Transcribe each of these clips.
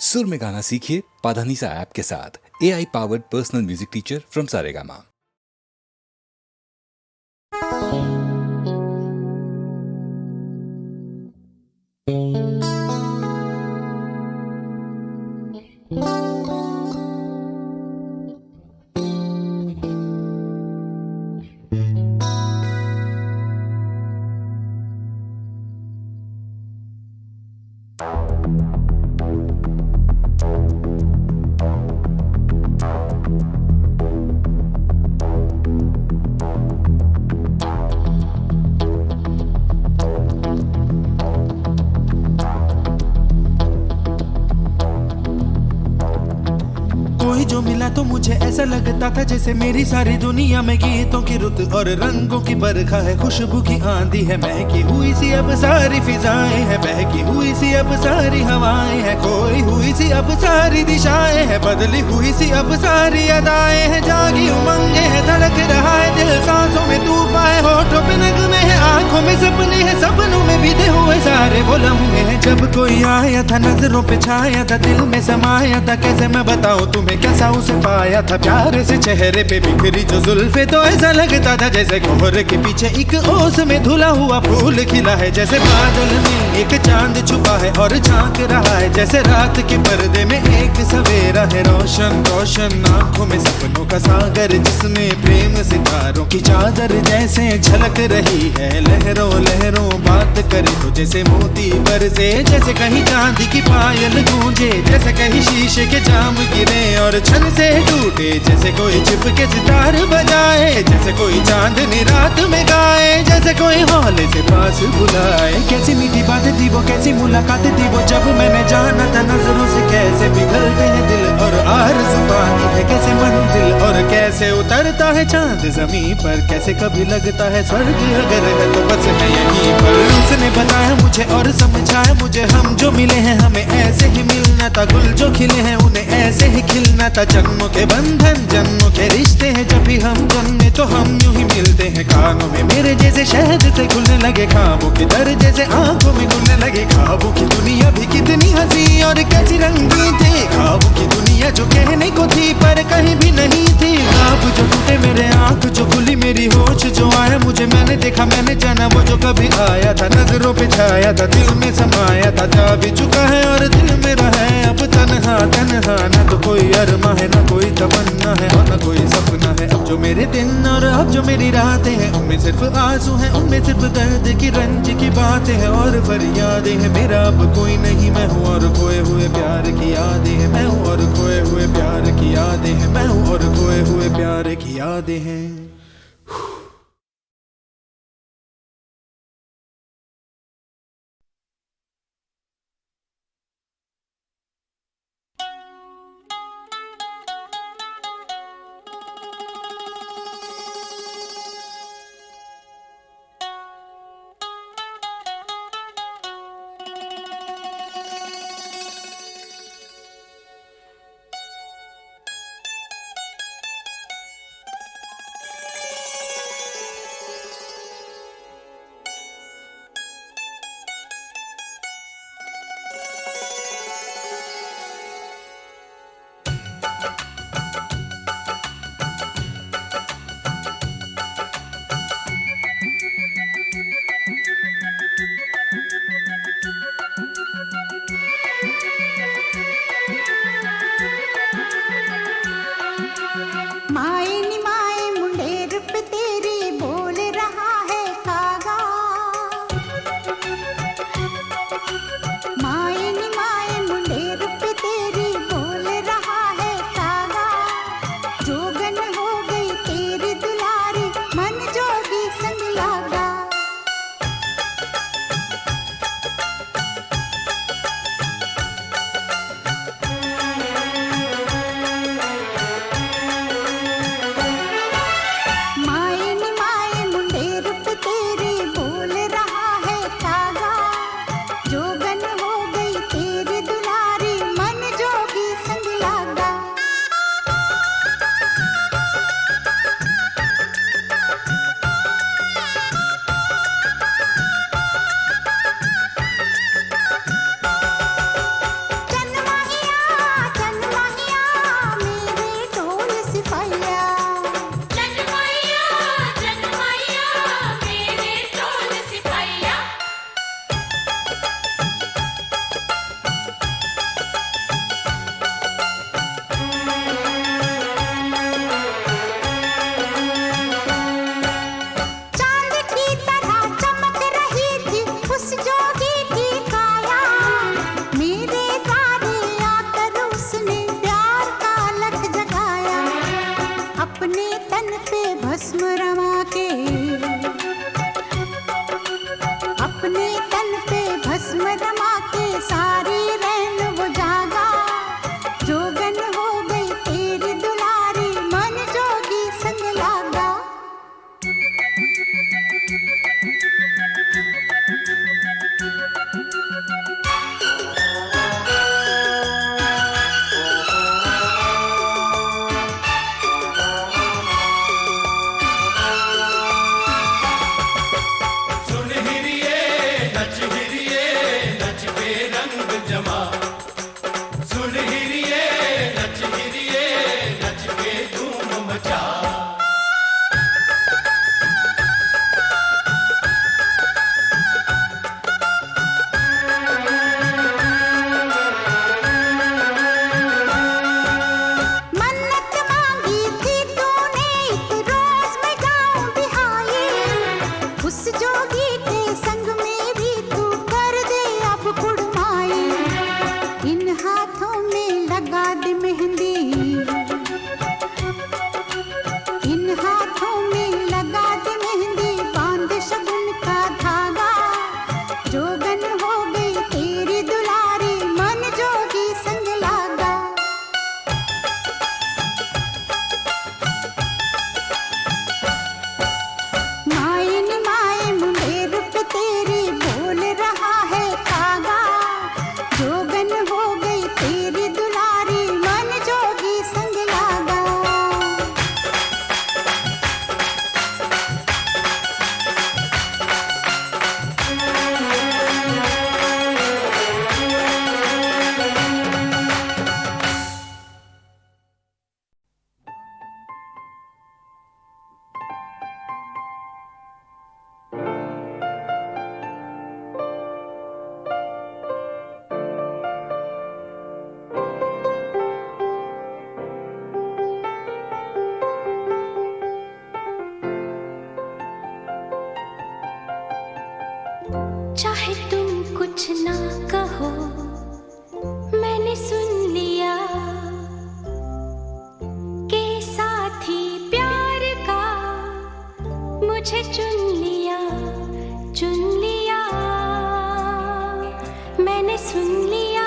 सुर में गाना सीखिए पाधानीसा ऐप के साथ। AI powered personal music teacher from Saregama. कोई जो मिला तो मुझे ऐसा लगता था जैसे मेरी सारी दुनिया में गीतों की रुत और रंगों की बरखा है, खुशबू की आंधी है, महकी हुई सी अब सारी फिजाएं हैं, बहकी हुई सी अब सारी हवाएं हैं, खोई हुई सी अब सारी दिशाएं हैं, बदली हुई सी अब सारी अदाएं हैं, जागी उमंगे है, धड़क रहा है दिल, सांसों में तूफान है, होठों पे नगमे है, आंखों में सपने हैं, सपनों में बीते हुए सारे वो लम्हे हैं। जब कोई आया था नजरों पे छाया था, दिल में समाया था, कैसे मैं बताऊं तुम्हें कैसा उसे पाया था, प्यार से चेहरे पे बिखरी जो जुल्फे, तो ऐसा लगता था जैसे कोहरे के पीछे एक ओस में धुला हुआ फूल खिला है, जैसे बादल में एक चांद छुपा है और झांक रहा है, जैसे रात के पर्दे में एक सवेरा है, रोशन रोशन आंखों में सपनों का सागर, जिसमें प्रेम सितारों की चादर जैसे झलक रही है, लहरों लहरों बात करे तो जैसे मोती बरसे, जैसे कहीं चांदी की पायल गूंजे, जैसे कहीं शीशे के जाम गिरे और छन से टूटे, जैसे कोई चिपके सितार बजाए, जैसे कोई चांदनी रात में गाए, जैसे कोई हौले से पास बुलाए। कैसी मीठी बातें थी वो, कैसी मुलाकातें थी वो, जब मैंने जाना था नजरों से कैसे पिघलते हैं दिल और आरज़ू पाती है कैसे मंजिल, और कैसे उतरता है चांद जमीन पर, कैसे कभी लगता है स्वर्ग अगर है तो बस मैं यहीं पर। उसने बताया मुझे और समझाया मुझे, हम जो मिले हैं हमें ऐसे ही मिलना था, गुल जो खिले हैं उन्हें ऐसे ही खिलना था, जन्मों के बंधन जन्मों के रिश्ते हैं, जब भी हम जन्मे तो हम यूं ही मिलते हैं, कानों में मेरे जैसे शहद से खुलने लगे ख्वाबों के दर, जैसे आंखों में खुलने लगे ख्वाबों की दुनिया भी कितनी हंसी और कैसी रंगीन थी, ख्वाबों की दुनिया जो कहने को थी पर कहीं भी नहीं थी, ख्वाब जो टूटे मेरे आंख जो खुली मेरी होश जो आया मुझे, मैंने देखा मैंने जाना वो जो कभी आया था, नजरों पे छाया था, दिल में समाया था, जा भी चुका है और दिल मेरा है अब तन्हा तन्हा, न तो कोई अरमा है न कोई तमन्ना है और न कोई सपना है, अब जो मेरे दिन और अब जो मेरी रातें हैं उनमें सिर्फ आंसू हैं, उनमें सिर्फ दर्द की रंज की बातें हैं और फरियादें हैं, मेरा अब कोई नहीं मैं हूँ और खोए हुए प्यार की यादें हैं, मैं हूँ और खोए हुए प्यार की यादें हैं, मैं हूँ और खोए हुए प्यार की यादें हैं। लगा दे मेहंदी, इन हाथों में लगा दे मेहंदी, बांध शगुन का धागा, जोगन हो गई तेरी दुलारी, मन जोगी संग लागा। माए निमाए मुंडेर पे तेरी बोल रहा है कागा, जोगन हो गई तेरी दुलारी, मन जोगी संग लागा। चाहे तुम कुछ ना कहो, मैंने सुन लिया कि साथी प्यार का मुझे चुन लिया, चुन लिया, मैंने सुन लिया।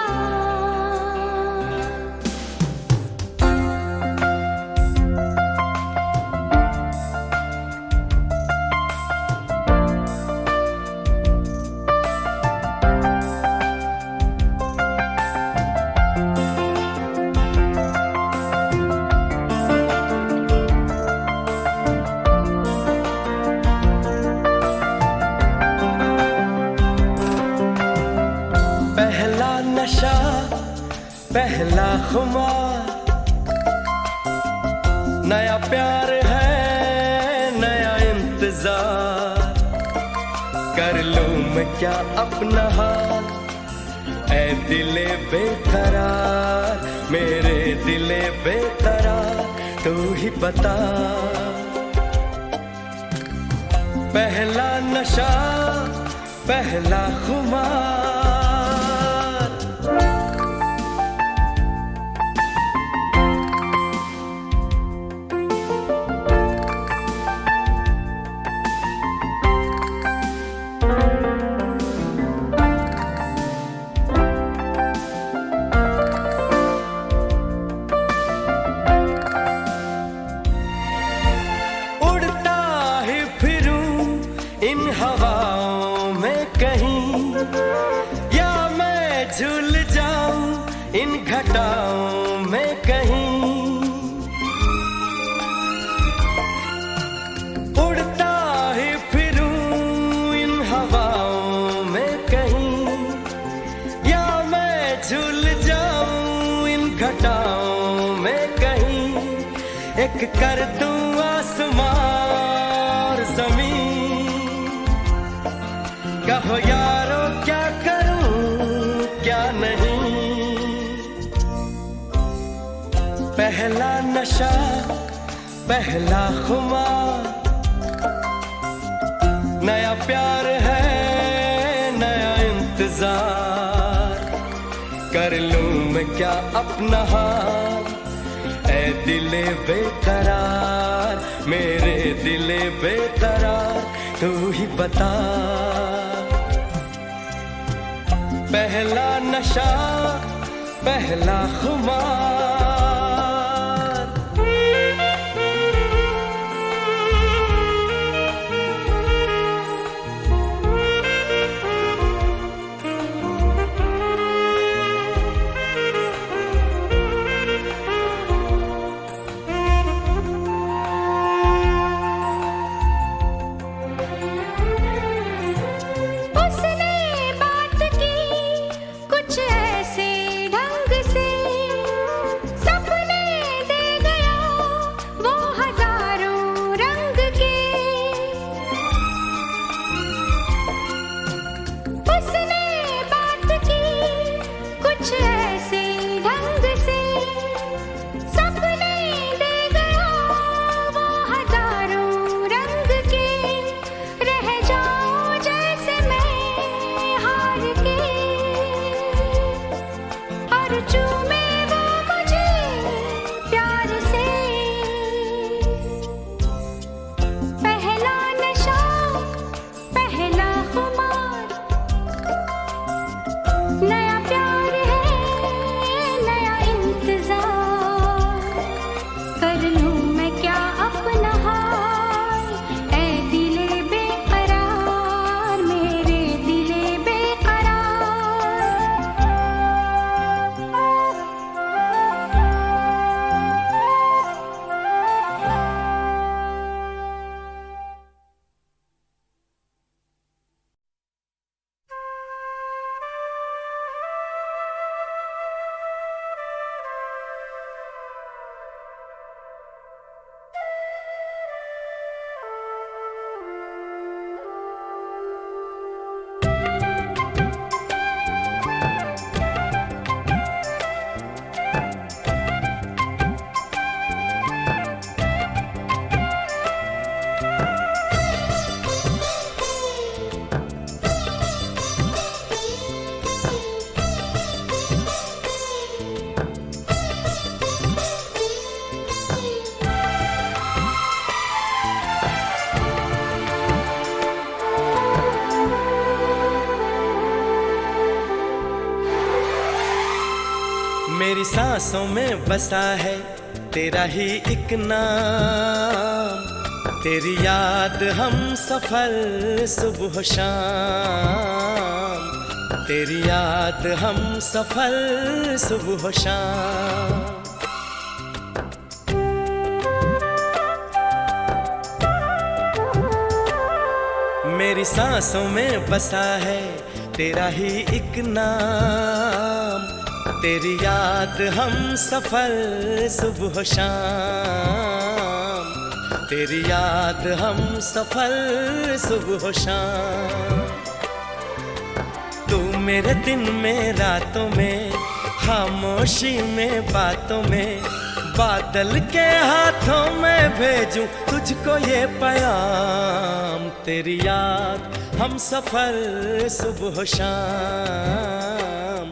पहला नशा, पहला खुमार, नया प्यार है, नया इंतजार, कर लूं मैं क्या अपना हाल, ऐ दिले बेकरार, मेरे दिले बेकरार, तू ही बता। पहला नशा, पहला खुमार, उड़ता ही फिरूं इन हवाओं में कहीं, या मैं झूल जाऊं इन घटाओं में कहीं। उड़ता ही फिरूं इन हवाओं में कहीं, या मैं झूल जाऊं इन घटाओं में कहीं। एक कर दूं आसमां और जमीन, कहो यारो क्या करूं क्या नहीं। पहला नशा, पहला खुमार, नया प्यार है, नया इंतजार, कर लूं मैं क्या अपना हाल, ऐ दिले बेकरार, मेरे दिले बेकरार, तू ही बता। पहला नशा, पहला खुमार। कुछ ऐसे ढंग से मेरी सांसों में बसा है तेरा ही एक नाम, तेरी याद हम सफर सुबह शाम, तेरी याद हम सफर सुबह शाम। मेरी सांसों में बसा है तेरा ही एक नाम, तेरी याद हम सफर सुबह शाम, तेरी याद हम सफर सुबह शाम। तू मेरे दिन में रातों में, खामोशी में बातों में, बादल के हाथों में भेजूं तुझको ये पैगाम, तेरी याद हम सफर सुबह शाम,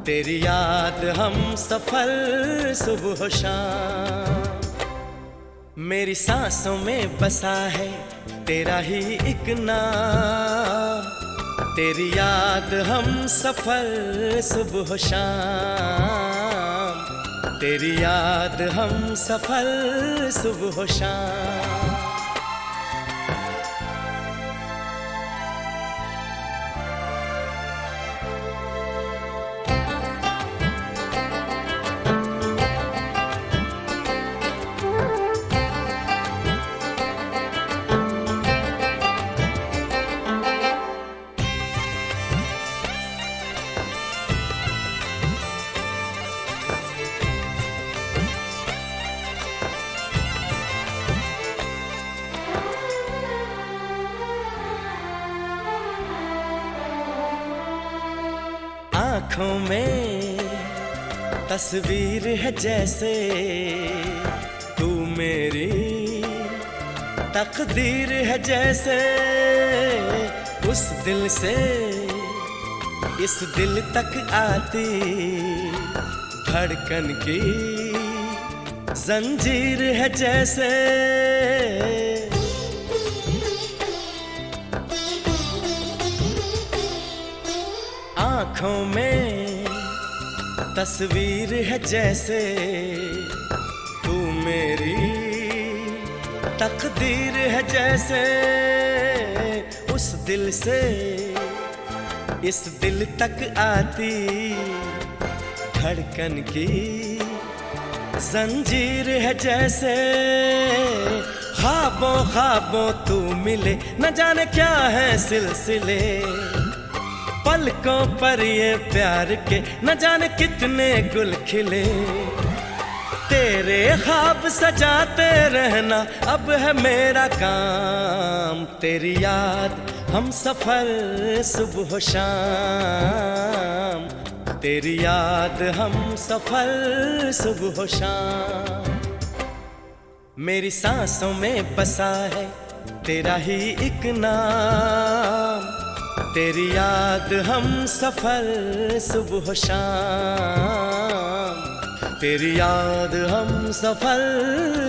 तेरी याद हम सफर सुबह शाम। मेरी सांसों में बसा है तेरा ही एक नाम, तेरी याद हम सफर सुबह शाम, तेरी याद हम सफर सुबह शाम। आँखों में तस्वीर है जैसे तू मेरी तकदीर है जैसे, उस दिल से इस दिल तक आती धड़कन की जंजीर है जैसे। आँखों में तस्वीर है जैसे तू मेरी तकदीर है जैसे, उस दिल से इस दिल तक आती धड़कन की जंजीर है जैसे। ख्वाबों ख्वाबों तू मिले न जाने क्या है सिलसिले, पलकों पर ये प्यार के न जाने कितने गुल खिले, तेरे ख्वाब सजाते रहना अब है मेरा काम, तेरी याद हम सफर सुबह शाम, तेरी याद हम सफर सुबह शाम। मेरी सांसों में बसा है तेरा ही एक नाम, तेरी याद हम सफर सुबह शाम, तेरी याद हम सफर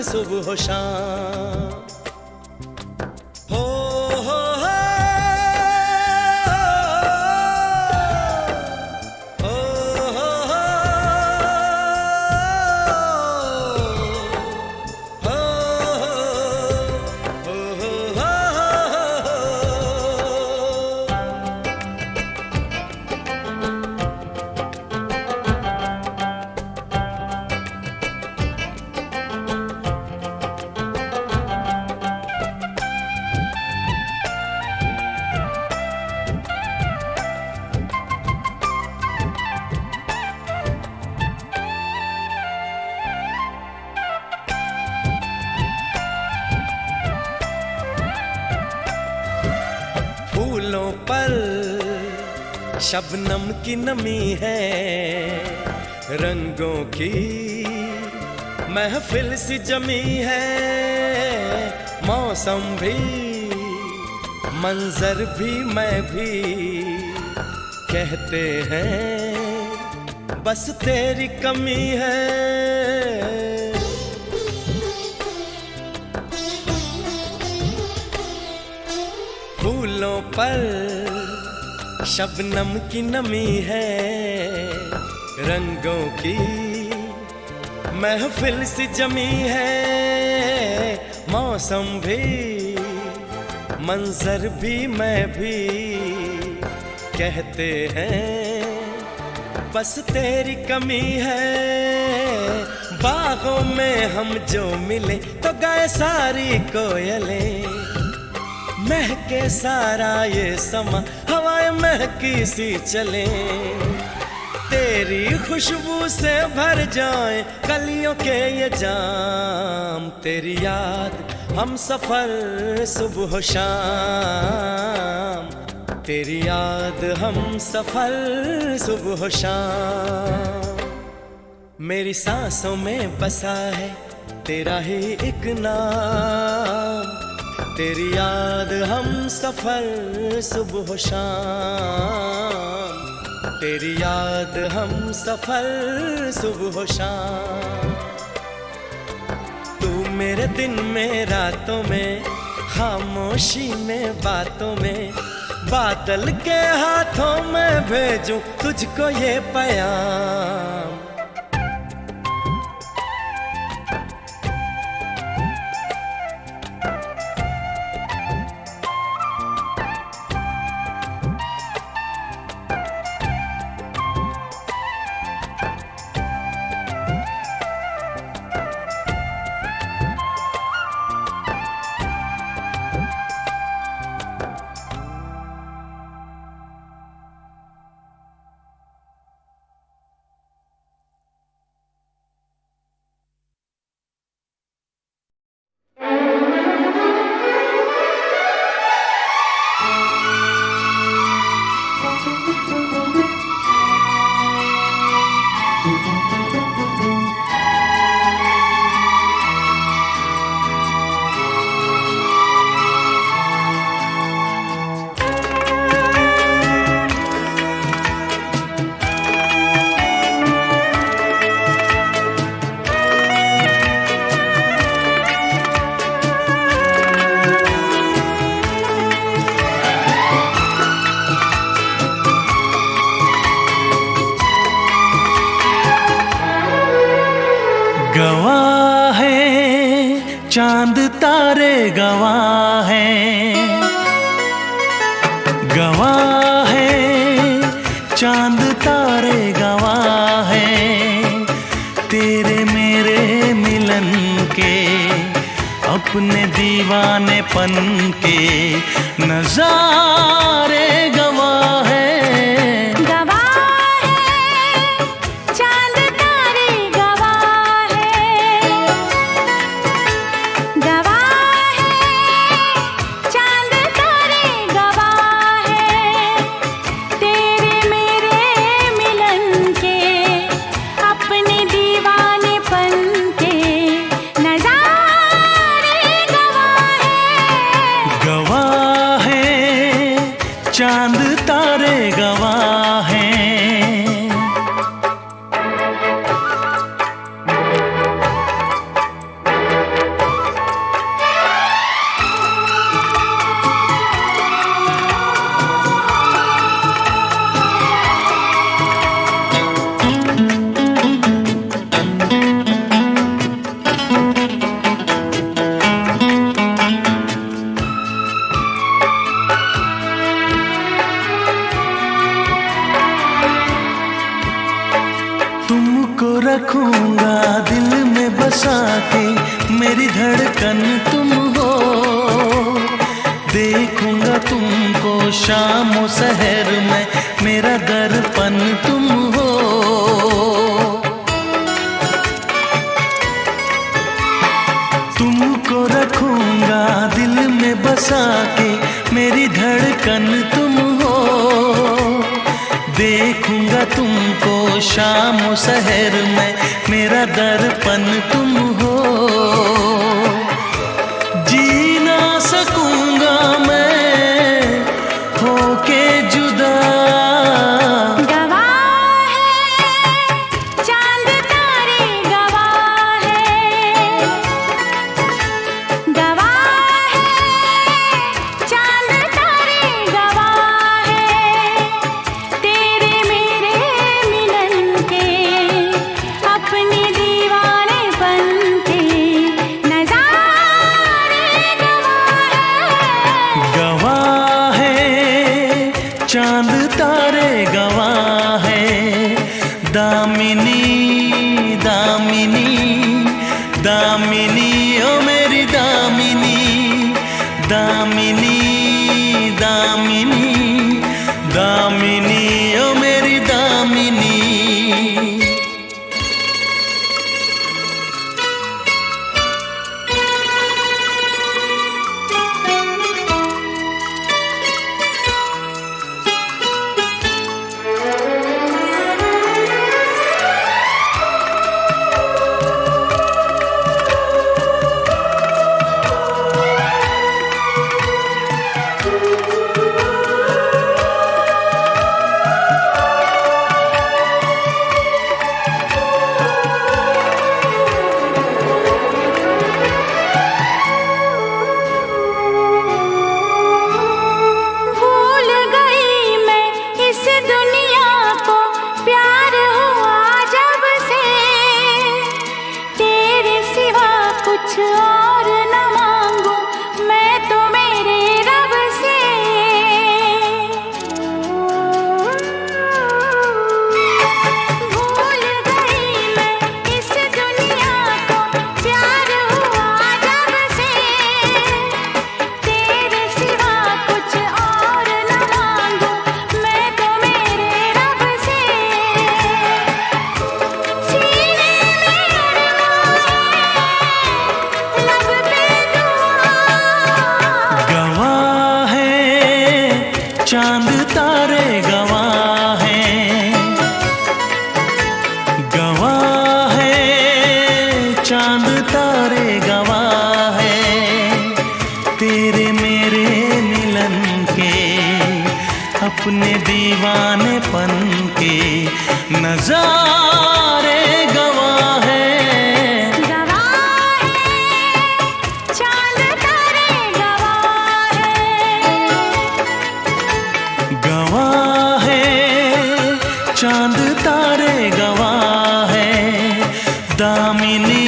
सुबह शाम। हो हो हो फूलों पर शबनम की नमी है, रंगों की महफिल सी जमी है, मौसम भी मंजर भी मैं भी कहते हैं बस तेरी कमी है। फूलों पर शबनम की नमी है, रंगों की महफिल सी जमी है, मौसम भी मंजर भी मैं भी कहते हैं बस तेरी कमी है। बागों में हम जो मिले तो गाए सारी कोयलें, महके सारा ये समा हवाएं महकी सी चले, तेरी खुशबू से भर जाए कलियों के ये जाम। तेरी याद हम सफर सुबह शाम, तेरी याद हम सफर सुबह शाम। मेरी सांसों में बसा है तेरा ही एक नाम, तेरी याद हम सफर सुबह शाम, तेरी याद हम सफर सुबह शाम। तू मेरे दिन में रातों में, खामोशी में बातों में, बादल के हाथों में भेजूं तुझको ये पैगाम। गवाह है चांद तारे, गवाह है, गवाह है चांद तारे, गवाह है तेरे मेरे मिलन के, अपने दीवानेपन के नजारे गवाह है। चांद तारे गवाह हैं। रखूंगा दिल में बसा के, मेरी धड़कन तुम हो, देखूंगा तुमको शाम और सहर में, मेरा दर्पण तुम हो। तुमको रखूंगा दिल में बसा के, मेरी धड़कन तुम हो, देखूंगा तुमको शाम और सहर में, मेरा दर्पण तुम हो। जी ना सकूंगा मैं होके जुदा, गवाह है चांद तारे, गवाह है, गवाह है चांद तारे, गवाह है तेरे मेरे मिलन के, अपने दीवानेपन के नजारे गवाह है। चांद तारे गवाह है, चांद तारे गवाह है। दामिनी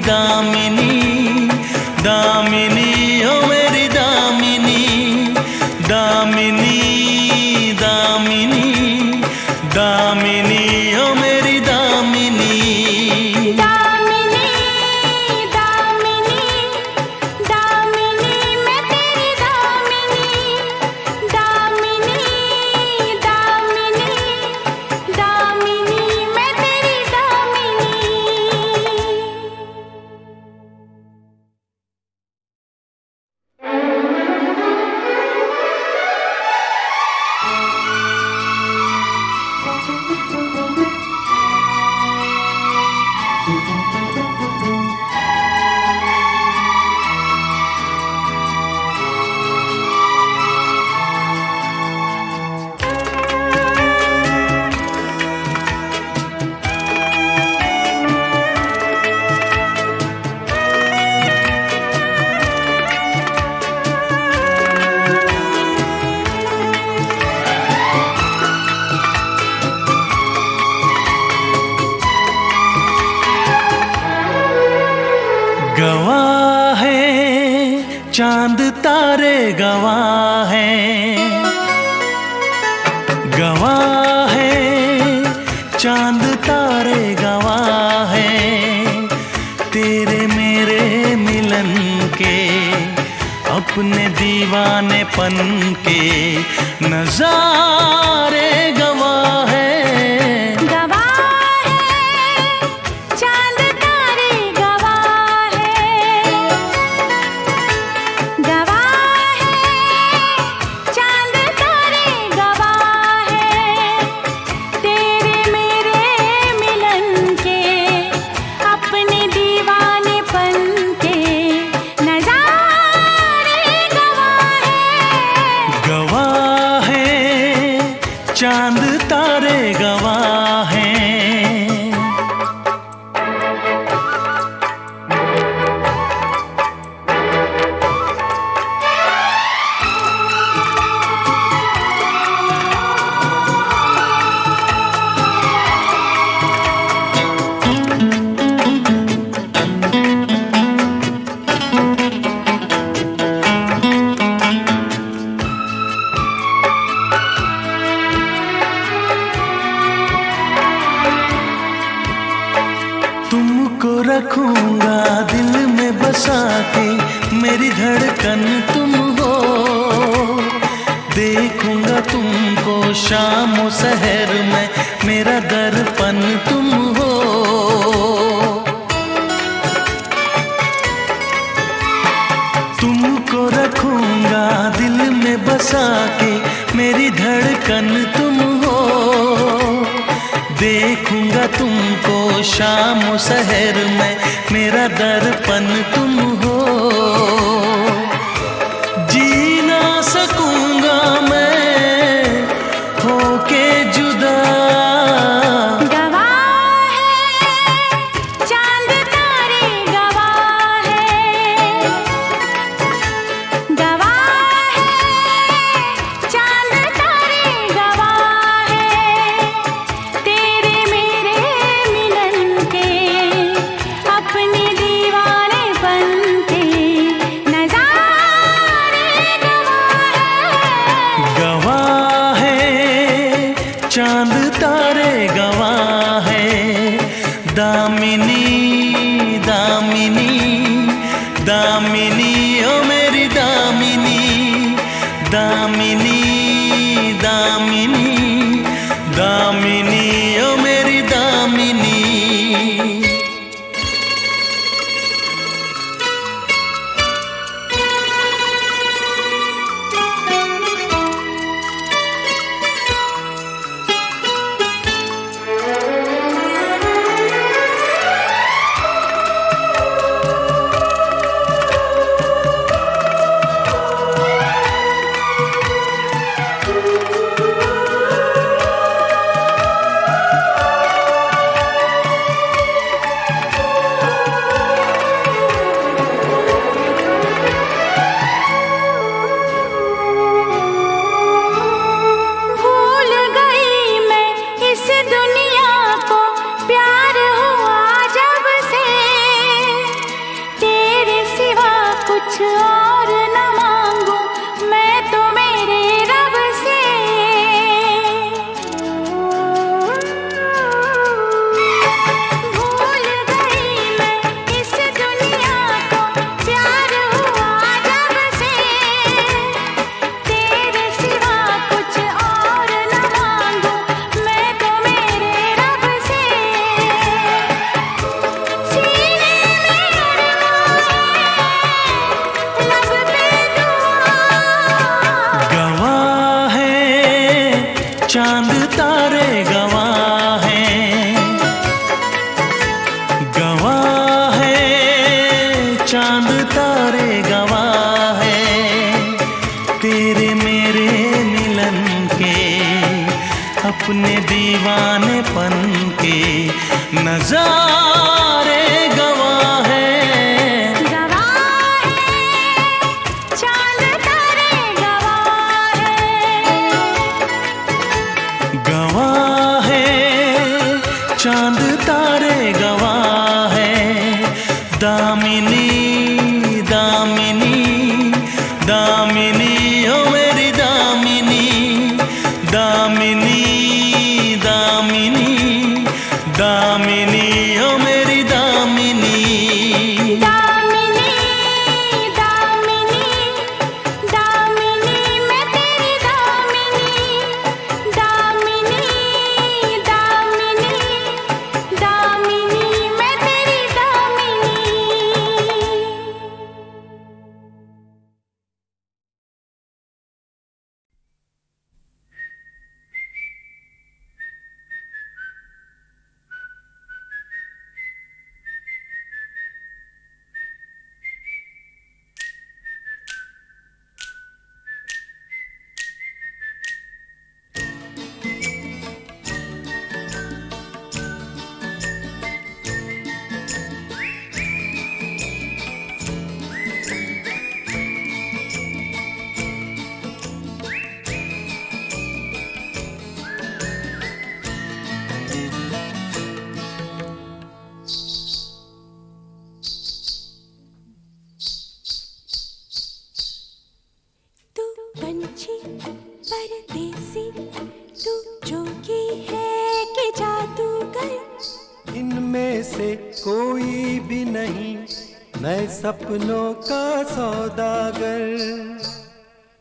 दामिनी दामिनी ओ मेरी दामिनी, दामिनी दामिनी दामिनी ओ मेरी दामिनी। दामिनी दामिनी दामिनी मैं तेरी दामिनी, दामिनी दामिनी दामिनी मैं तेरी दामिनी। गवाह है, चांद तारे गवाह है। गवाह है, चांद तारे गवाह है। तेरे मेरे मिलन के, अपने दीवानेपन के नजारे गवाह है। चांद तारे गवाह है, गवाह है, चांद तारे गवाह है। तेरे मेरे मिलन के, अपने दीवानेपन के नजारे गवाह है। गवाह है, चांद तारे गवाह है। तुमको रखूंगा दिल में बसा के, मेरी धड़कन तुम हो। देखूंगा तुमको शाम और सहर में, मेरा दर्पण तुम हो। तुमको रखूंगा दिल में बसा के, मेरी धड़कन तुम हो। देखूंगा तुमको शाम और सहर में, मेरा दर्पण तुम हो। जी ना सकूंगा मैं होके जुदा। गवाह है, चांद तारे गवाह है, गवाह है, चांद तारे गवाह है। तेरे मेरे मिलन के, अपने दीवानेपन के नजारे गवाह है। गवाह है, चांद तारे गवाह है। दामिनी दामिनी दामिनी ओ मेरी दामिनी, दामिनी दामिनी दामिनी ओ मेरी दामिनी। कुछ और न मांगू मैं तो मेरे रब से। भूल गई मैं इस दुनिया को, प्यार हुआ जब से। तेरे सिवा कुछ और न मांगू मैं तो मेरे रब से। सीने में लब पे दुआ। गवाह है चांद तारे, गवाह है, गवाह है चांद तारे, गवाह है तेरे मेरे मिलन के, अपने दीवानेपन के नजारे गवाह है। गवाह है चांद तारे, गवाह है। गवाह है चांद तारे, गवाह है दामिनी, दामिनी, दामिनी ओ मेरी दामिनी, दामिनी, दामिनी, दामिनी ओ मेरी दामिनी। दामिनी, दामिनी, दामिनी मैं तेरी दामिनी। दामिनी, दामिनी, दामिनी मैं तेरी दामिनी। तू पंछी परदेसी, तू जोगी है कि जादूगर। इनमें से कोई भी नहीं, मैं सपनों का सौदागर।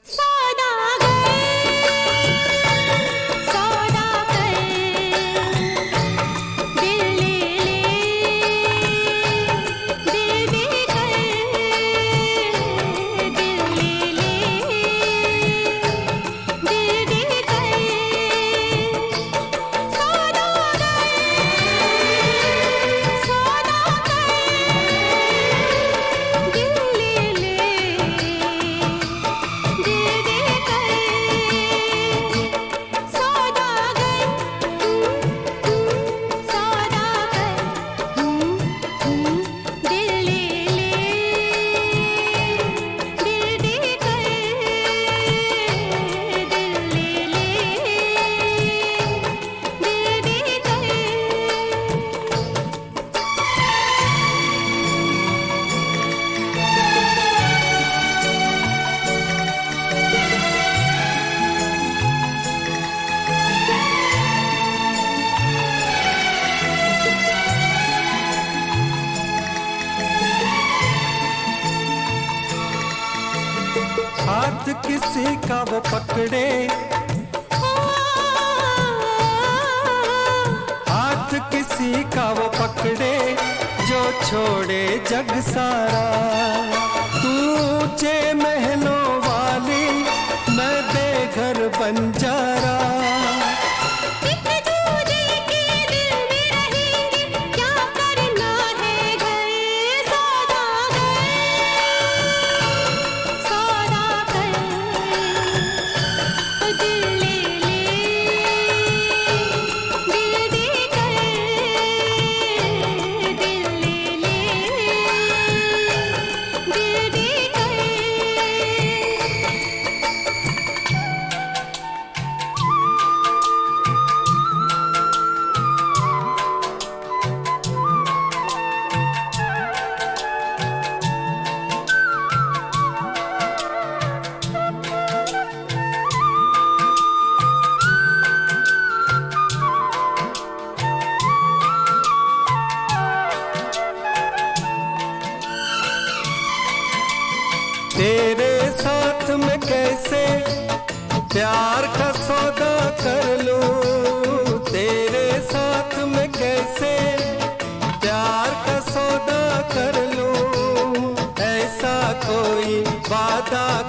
सौदागर, सौदागर, दिल ले ले, दिल दे कर, दिल ले ले, दिल दे कर। सौदागर, सौदागर, दिल ले ले, हाथ किसी का वो पकड़े, हाथ किसी का वो पकड़े, जो छोड़े जग सारा। तू ऊंचे महलों वाली, मैं बेघर बंजारा।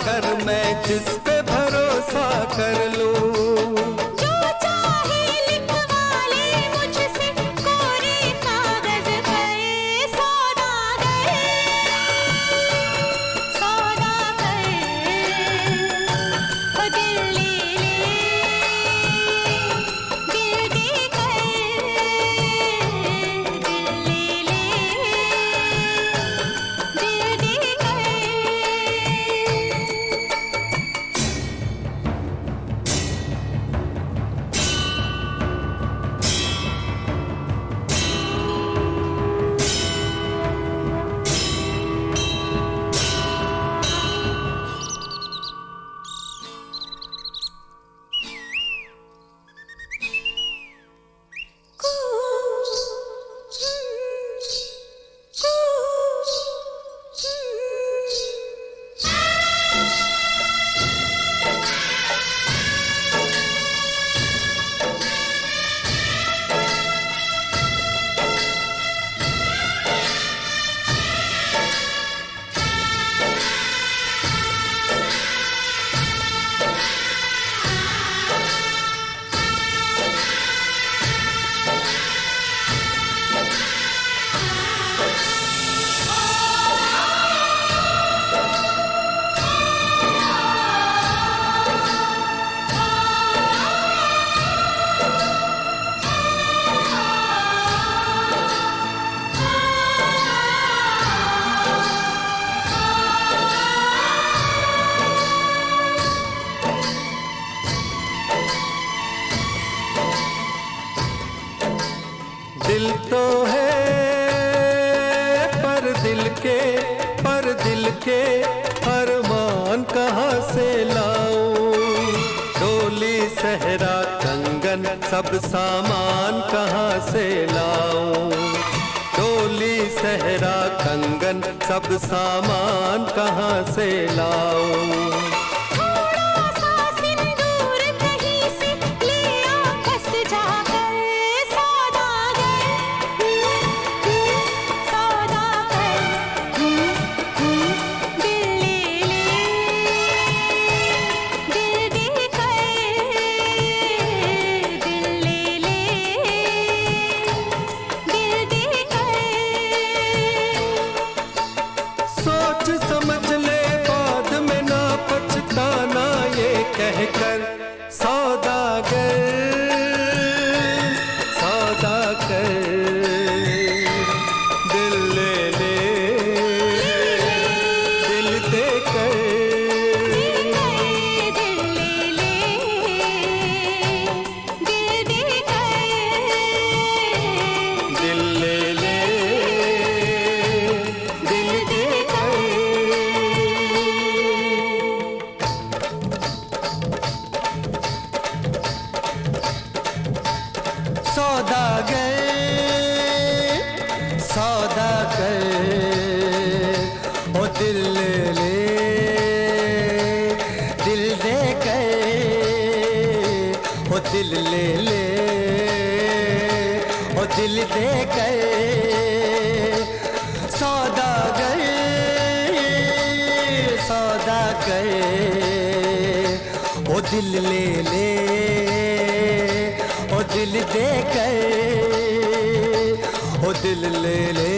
कर मैं जिस पे भरोसा कर लूं। जो चाहे लिखवा ले मुझसे कोरे कागज पे सौदागर, सौदागर ओ दिल ले ले, दिल दे कर, दिल ले ले, दिल दे कर। दिल तो है पर दिल के अरमान कहाँ से लाऊं। डोली सहरा कंगन सब सामान कहाँ से लाऊं। डोली सहरा कंगन सब सामान कहाँ से लाऊं। थोड़ा सा सिंदूर कहीं से ले आ बस जाकर सौदागर, सौदागर दिल ले ले, दिल दे कर, दिल ले ले, दिल दे कर। सोच समझ ले बाद में ना पछताना ये कहकर सौदागर, सौदागर दिल ले ले, दिल दे कर, दिल ले ले, दिल दे कर, दिल ले ले, दिल दे कर। सौदागर, सौदागर ओ दिल ले ले, दिल दे कर, ओ दिल ले ले, ओ दिल दे कर। सौदागर, सौदागर ओ दिल ले ले, ओ दिल दे कर, ओ दिल ले ले,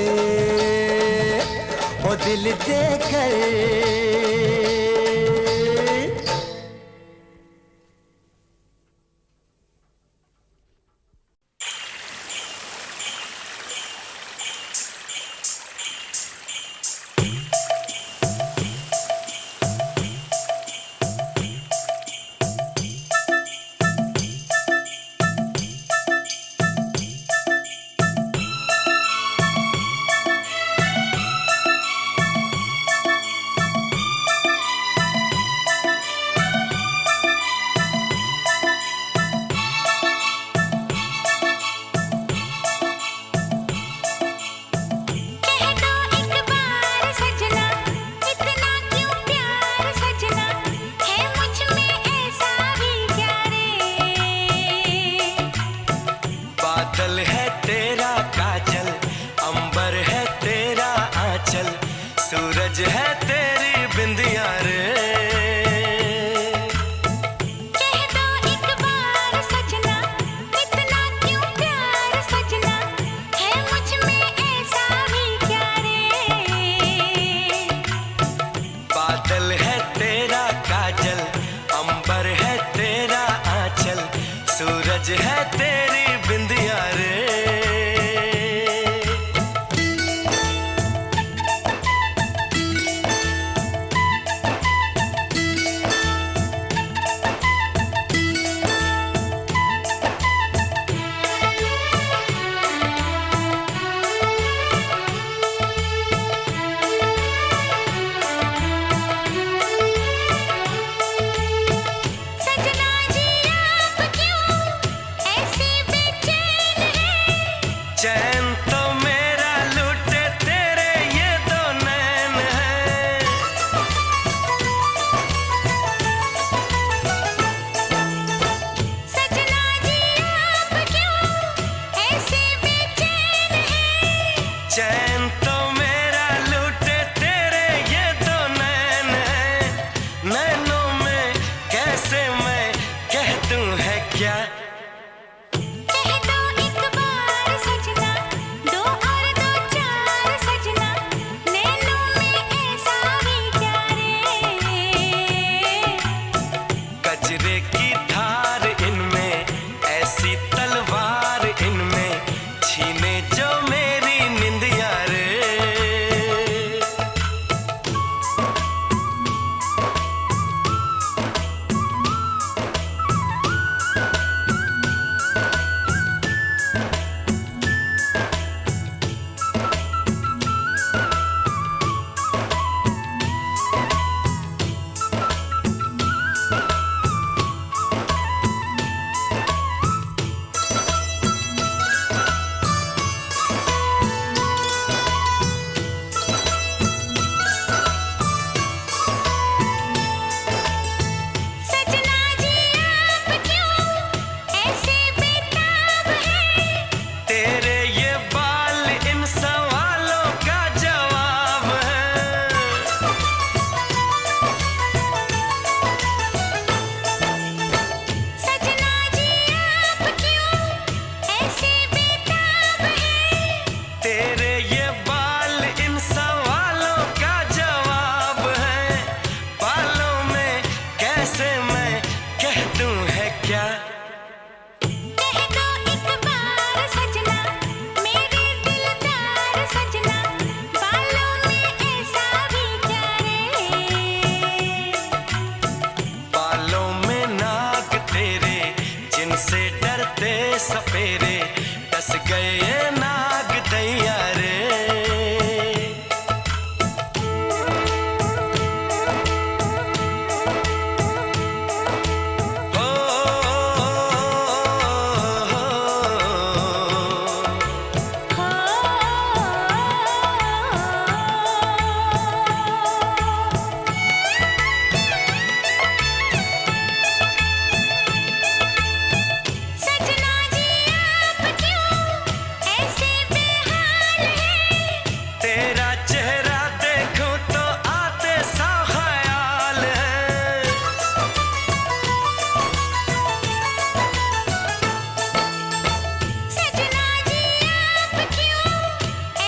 ओ दिल दे कर। सूरज है तेरी बिंदिया रे। सजना जी आप क्यों ऐसे बेचैन हैं? चैन तो मेरा लूटे तेरे ये दो नैन हैं। सजना जी आप क्यों ऐसे बेचैन हैं? चैन तो मेरा लूटे तेरे ये दो नैन हैं। नैनों में कैसे मैं कह दूं है क्या। कह दो एक बार सजना, दो और दो चार सजना, नैनों में ऐसा भी क्या रे। कजरे की धार इनमें, ऐसी तलवार इनमें, छीने जो मेरी निंदिया रे। सजना जी आप क्यों ऐसे बेताब हैं? तेरे ये बाल इन सवालों का जवाब है। सजना जी आप क्यों ऐसे बेताब हैं? तेरे ये बाल इन सवालों का जवाब है। बालों में कैसे मैं कह दूं है क्या। कह दो एक बार सजना, मेरे दिलदार सजना, बालों में ऐसा भी क्या रे। बालों में नाग तेरे, जिनसे डरते सपेरे, डस गए ये नाग दैया रे। हो, सजना जी आप क्यों ऐसे बेहाल हैं? तेरा चेहरा देखूं तो आते सा ख्याल है। सजना जी आप क्यों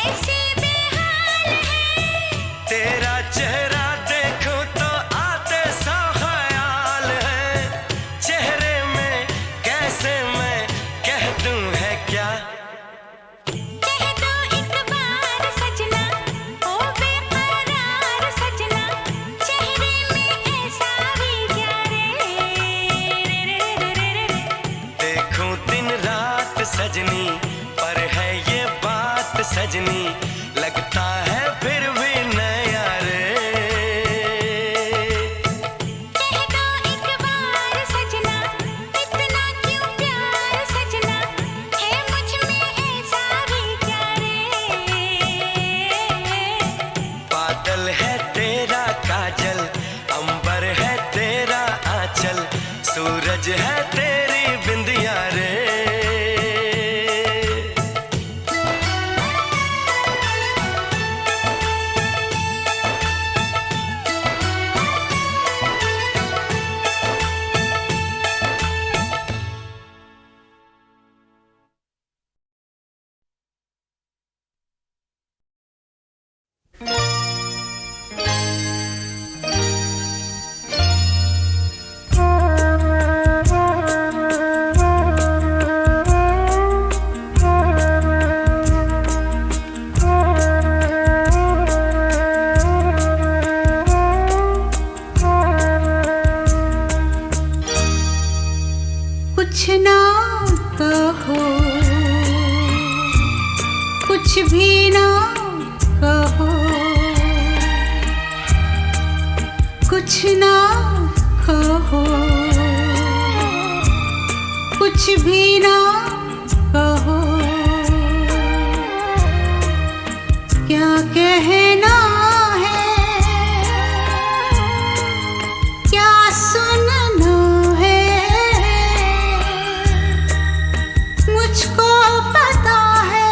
ऐसे बेहाल हैं? तेरा चेहरा देखूं तो आते सा ख्याल है। चेहरे में कैसे मैं कह दूं है क्या। कह दो एक बार सजना, ओ बेकरार सजना, चेहरे में ऐसा भी क्या रे। देखूं दिन रात सजनी, पर है ये बात सजनी, लगता है फिर भी नया रे। कह दो एक बार सजना, इतना क्यों प्यार सजना, है मुझ में ऐसा भी क्या रे। बादल है तेरा काजल, अंबर है तेरा आंचल, सूरज है तेरी बिंदिया रे। कुछ ना कहो, कुछ भी ना कहो, क्या कहना है, क्या सुनना है, मुझको पता है,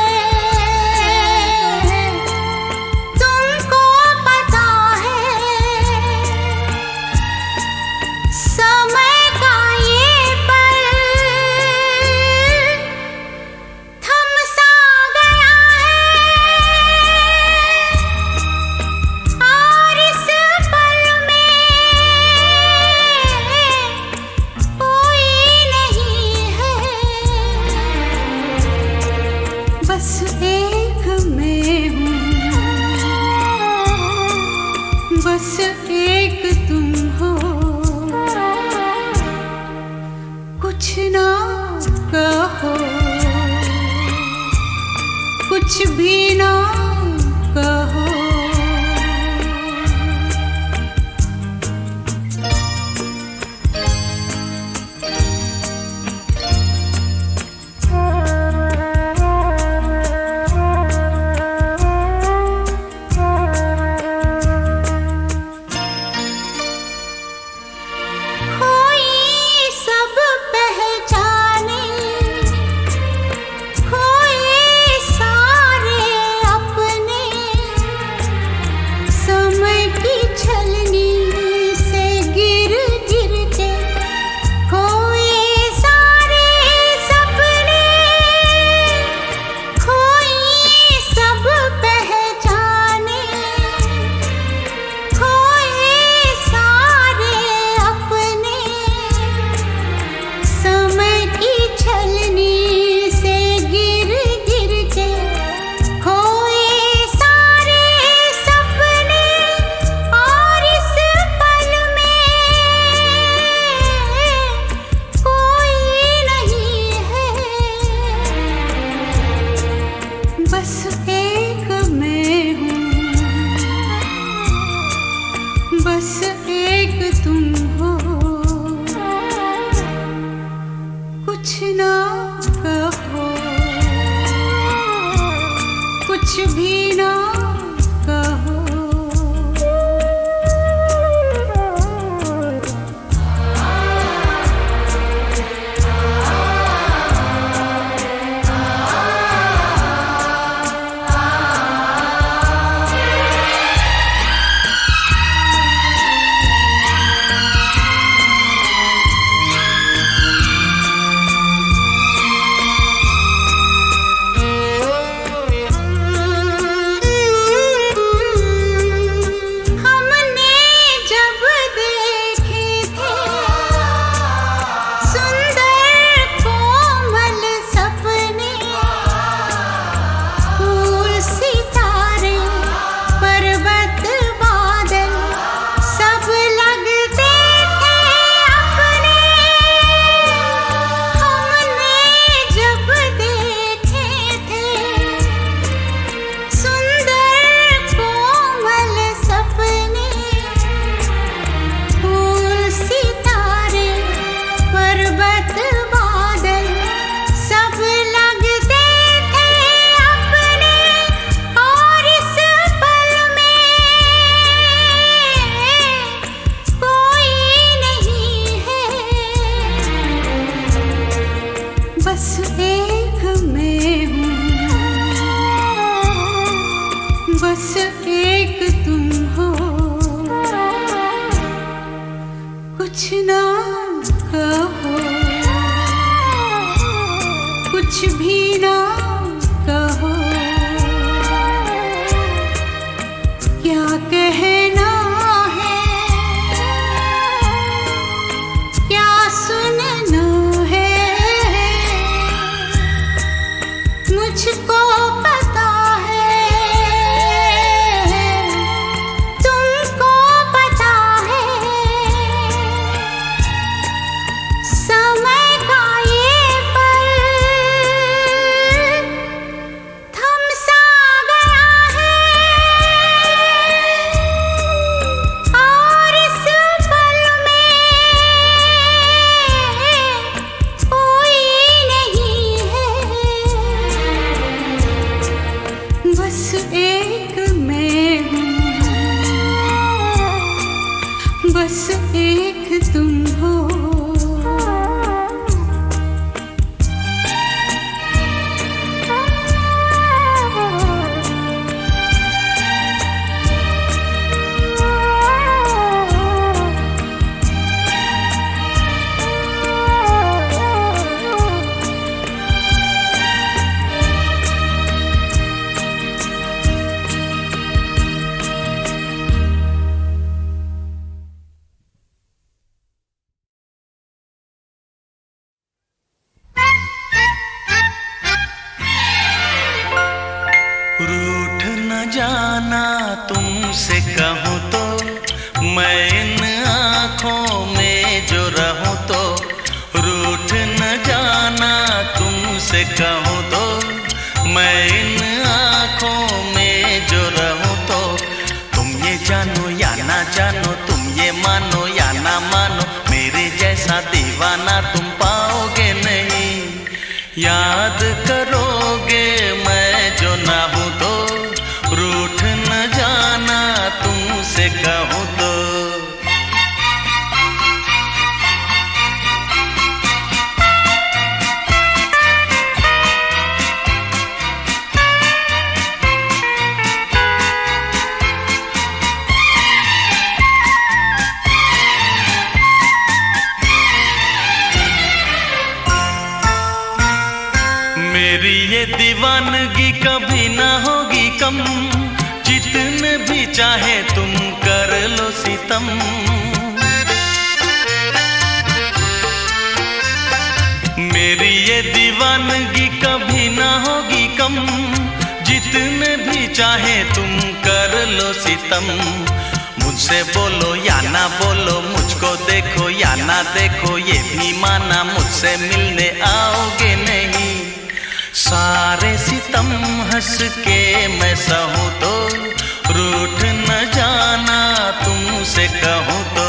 तुमको पता है, समय का ये पल थम सा गया है, और इस पल में कोई नहीं है, बस एक मैं हूँ, बस एक तुम हो, कुछ ना कहो, कुछ भी ना कहो। कोई सब पहचाने, कोई सारे अपने, समय की छलनी से गिर गिर के कोई सारे सपने, कोई सब पहचाने, कोई सारे अपने, समय की छलनी से गिर गिर के कोई सारे सपने, और इस पल में कोई नहीं है, बस एक मैं हूँ, बस एक तुम हो, कुछ ना कहो, कुछ भी ना कहो। हमने जब देखे थे सुंदर कोमल सपने, फूल सितारे पर्वत बादल सब लगते थे अपने, हमने जब देखे थे सुंदर कोमल सपने, फूल सितारे पर्वत बादल सब लगते थे अपने, और इस पल में कोई नहीं है, बस एक मैं हूँ, बस एक तुम हो, कुछ ना कहो, कुछ भी ना कहो, क्या कहना है, क्या सुनना है, मुझको पता है, तुमको पता है, न जाना तुमसे कहूँ तो, मैं इन आँखों में जो रहूँ तो, रूठ न जाना तुमसे कहूँ तो, मैं इन आँखों में जो रहूँ तो, तुम ये जानो या ना जानो, तुम ये मानो या ना मानो, मेरे जैसा दीवाना तुम पाओगे नहीं। याद करोगे मैं जो ना हूँ तो, रूठ न जाना तुमसे कहूँ तो। मेरी ये दीवानगी कभी ना होगी कम, जितने भी चाहे तुम कर लो सितम। मेरी ये दीवानगी कभी ना होगी कम, जितने भी चाहे तुम कर लो सितम। मुझसे बोलो या ना बोलो, मुझको देखो या ना देखो, ये भी माना मुझसे मिलने आओगे नहीं। सारे सितम हंस के मैं सहूँ तो, रूठ न जाना तुमसे कहूँ तो।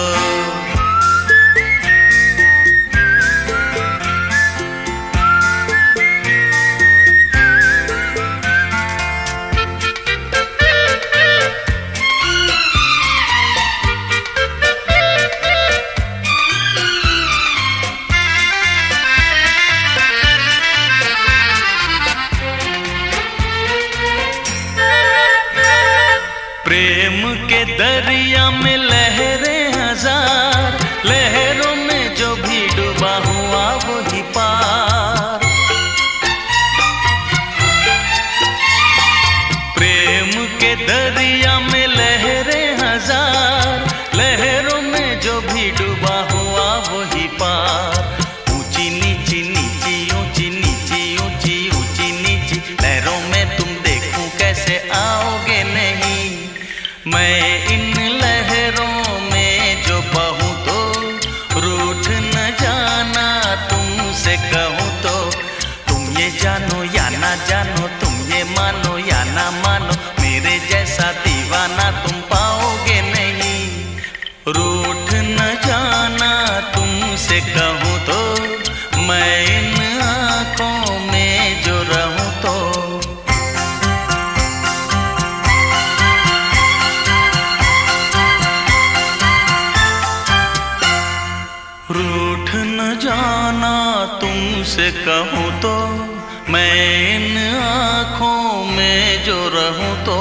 प्रेम के दरिया में लहरें हजार, लहरों में जो भी डूबा हुआ वही पार। प्रेम के दरिया में लहरें हजार, लहरों में जो भी डूबा हुआ वही पार। ऊंची नीची नीची ऊंची नीची ऊंची ऊंची नीची लहरों में तुम देखूं कैसे आओगे नहीं। मैं इन लहरों में जो बहूँ तो, रूठ न जाना तुमसे कहूँ तो। तुम ये जानो या ना जानो, तुम ये मानो या ना मानो, मेरे जैसा दीवाना तुम पाओगे नहीं। रूठ न जाना तुमसे कहूँ तो, मैं इन आँखों में जो रहूँ तो। रूठ न जाना तुमसे कहूँ तो, मैं इन आँखों में जो रहूँ तो।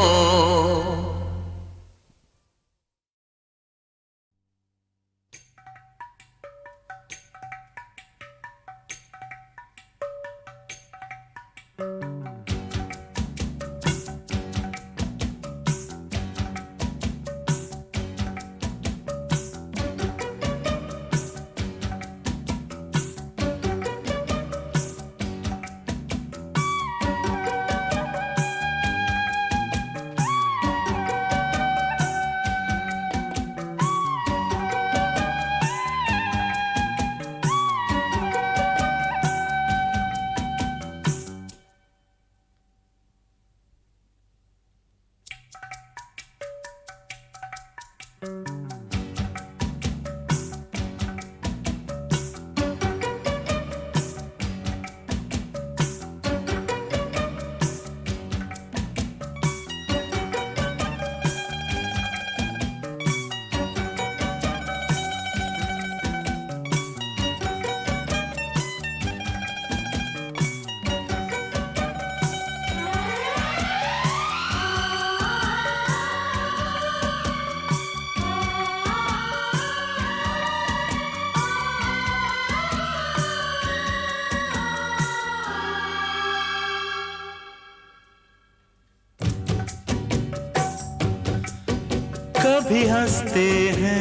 कभी हंसते हैं,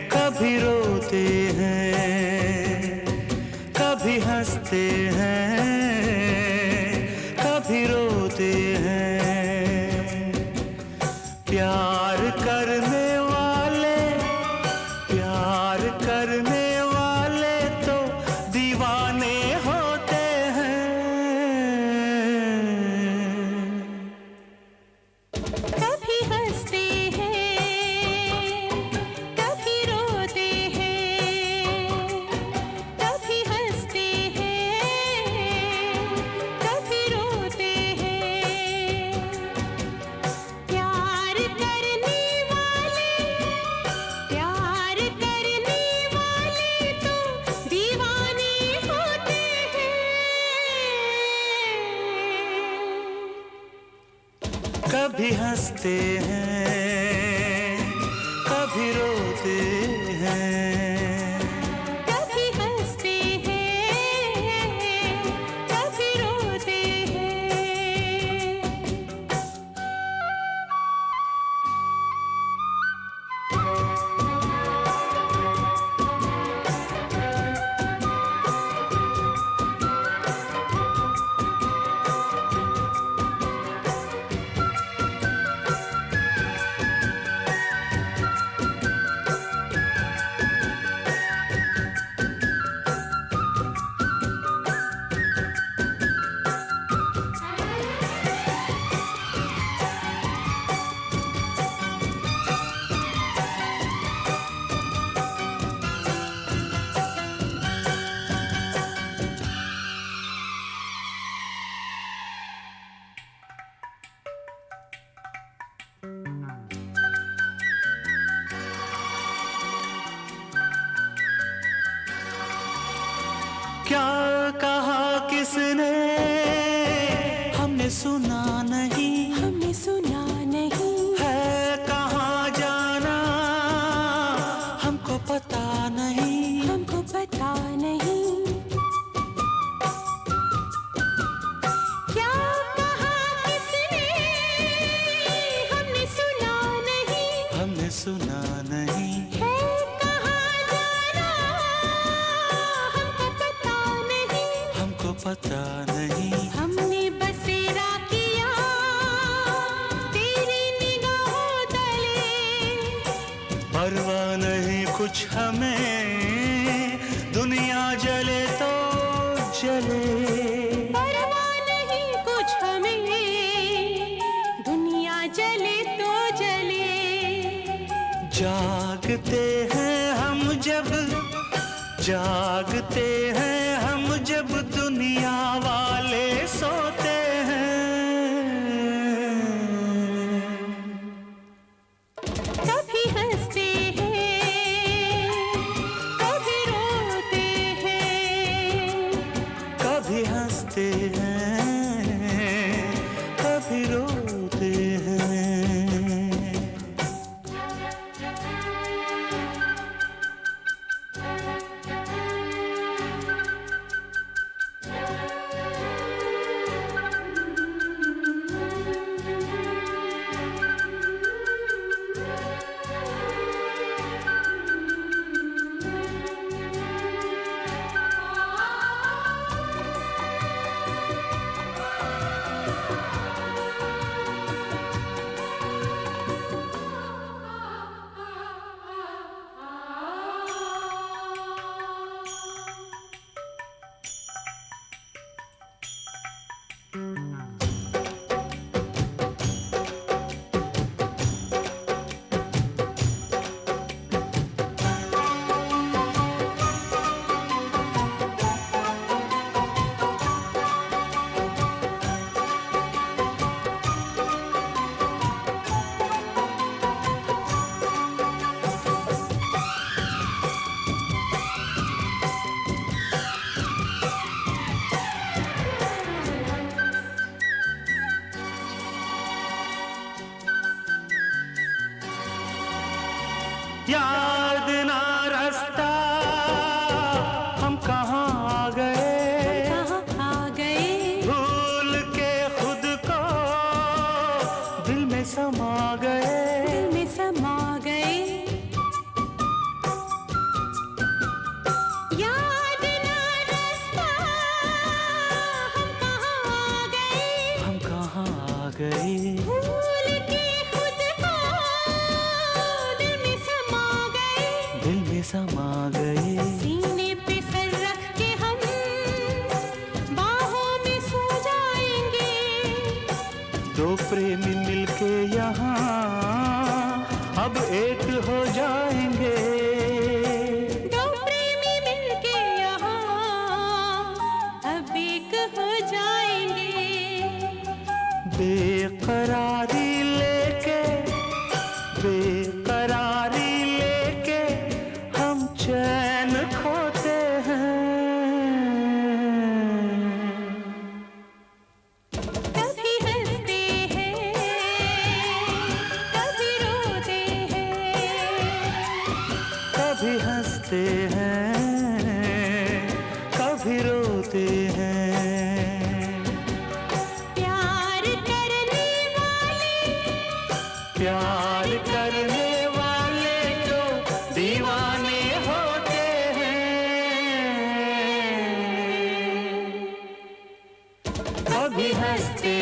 कभी रोते हैं, हंसते हैं, कभी रोते हैं। प्यार करने वाले, प्यार करने वाले तो दीवाने होते हैं। कभी हंसते हैं, कभी रोते हैं, कभी हंसते हैं, कभी रोते हैं। प्यार करने वाले, प्यार करने वाले तो दीवाने होते हैं। कभी हंसते हैं, कभी रोते हैं। कभी हंसते हैं, कभी रोते हैं। क्या कहा किसने हमने सुना नहीं, हमने सुना नहीं, है कहाँ जाना हमको पता नहीं। हमको पता नहीं। क्या कहा किसने हमने सुना नहीं, हमने सुना नहीं। है कहाँ जाना हमको पता नहीं। हमको पता नहीं। हमने बसेरा किया तेरी निगाहों तले, परवाह नहीं कुछ हमें, दुनिया जले तो जले। परवाह नहीं कुछ हमें, दुनिया जले तो जले। जागते हैं हम जब, जागते हैं हम जब दुनिया वाले सोते हैं। कभी हंसते हैं, कभी रोते हैं। कभी हंसते हैं, कभी रोते हैं। याद ना रास्ता हम कहाँ आ गए, कहाँ आ गए, भूल के खुद को दिल में समा गए। दिल में समा गए। याद ना रास्ता हम कहाँ आ गए, हम कहाँ आ गए, भूल के खुद को समा गए। सीने पे सर रख के हम बाहों में सो जाएंगे। दो प्रेमी मिलके यहाँ अब एक हो जाएंगे। दो प्रेमी मिलके यहाँ अब एक हो जाएंगे। बेकरारी लेके हम चैन खोते हैं। कभी हंसते हैं, कभी रोते हैं। कभी हंसते हैं, कभी रोते हैं। प्यार करने वाले जो दीवाने होते हैं। कभी हंसते